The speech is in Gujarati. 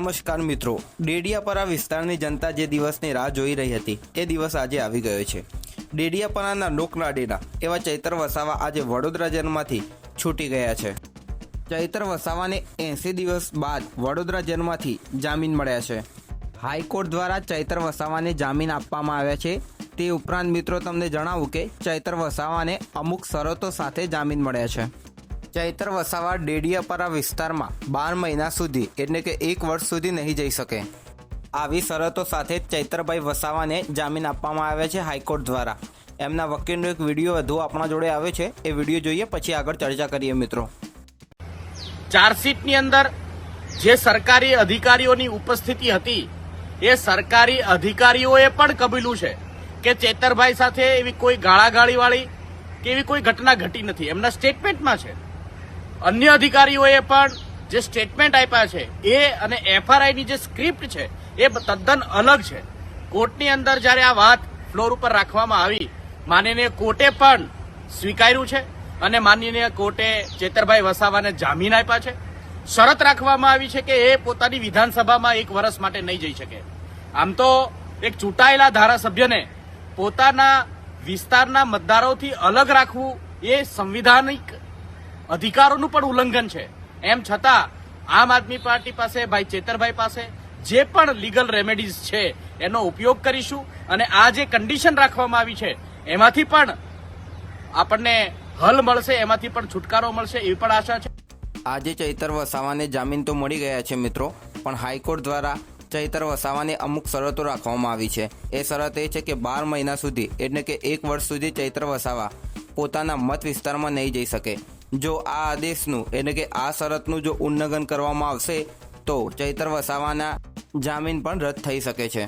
નમસ્કાર મિત્રો, ડેડિયાપાડા વિસ્તારની જનતા જે દિવસની રાહ જોઈ રહી હતી એ દિવસ આજે આવી ગયો છે। ડેડિયાપાડાના લોકલાડીના એવા ચૈત્ર વસાવા આજે વડોદરા જેલમાંથી છૂટી ગયા છે। ચૈત્ર વસાવાને 80 દિવસ બાદ વડોદરા જેલમાંથી જામીન મળ્યા છે। હાઈકોર્ટ દ્વારા ચૈત્ર વસાવાને જામીન આપવામાં આવ્યા છે। તે ઉપરાંત મિત્રો તમને જણાવું કે ચૈત્ર વસાવાને અમુક શરતો સાથે જામીન મળ્યા છે। ચૈત્ર વસાવા ડેડિયાપાડા વિસ્તારમાં 12 મહિના સુધી એટલે કે 1 વર્ષ સુધી નહીં જઈ શકે। આવી શરતો સાથે ચૈત્રભાઈ વસાવાને જામીન આપવામાં આવ્યા છે હાઈકોર્ટ દ્વારા। એમના વકીલનો એક વિડીયો વધુ આપણા જોડે આવે છે, એ વિડીયો જોઈએ પછી આગળ ચર્ચા કરીએ મિત્રો। ચાર્જશીટની અંદર જે સરકારી અધિકારીઓની ઉપસ્થિતિ હતી એ સરકારી અધિકારીઓએ પણ કબૂલ્યું છે કે ચેતરભાઈ સાથે એવી કોઈ ગાળાગાળીવાળી કે એવી કોઈ ઘટના ઘટી નથી, એમના સ્ટેટમેન્ટમાં છે। અન્ય અધિકારીઓએ પણ જે સ્ટેટમેન્ટ આપ્યા છે એ અને એફઆરઆઈની જે સ્ક્રિપ્ટ છે એ તદ્દન અલગ છે। કોર્ટની અંદર જ્યારે આ વાત ફ્લોર ઉપર રાખવામાં આવી, માનનીય કોર્ટે પણ સ્વીકાર્યું છે અને માનનીય કોર્ટે ચેતરભાઈ વસાવાને જામીન આપ્યા છે। શરત રાખવામાં આવી છે કે એ પોતાની વિધાનસભામાં 1 વર્ષ માટે નહીં જઈ શકે। આમ તો એક ચૂંટાયેલા ધારાસભ્યને પોતાના વિસ્તારના મતદારોથી અલગ રાખવું એ સંવિધાનિક અધિકારોનું પણ ઉલ્લંઘન છે। એમ છતાં આમ આદમી પાર્ટી પાસે, ભાઈ ચેતરભાઈ પાસે જે પણ લીગલ રેમેડીઝ છે એનો ઉપયોગ કરીશું અને આ જે કન્ડિશન રાખવામાં આવી છે એમાંથી પણ આપણને હલ મળશે, એમાંથી પણ છુટકારો મળશે એવી પણ આશા છે। આજે ચૈત્ર વસાવાને જામીન તો મળી ગયા છે મિત્રો, પણ હાઈકોર્ટ દ્વારા ચૈત્ર વસાવાને અમુક શરતો રાખવામાં આવી છે। એ શરત એ છે કે 12 મહિના સુધી એટલે કે 1 વર્ષ સુધી ચૈત્ર વસાવા પોતાના મત વિસ્તારમાં નહીં જઈ શકે। જો આ આદેશનું એટલે કે આ શરતનું જો ઉલ્લંઘન કરવામાં આવશે તો ચૈત્ર વસાવાના જામીન પણ રદ થઈ શકે છે।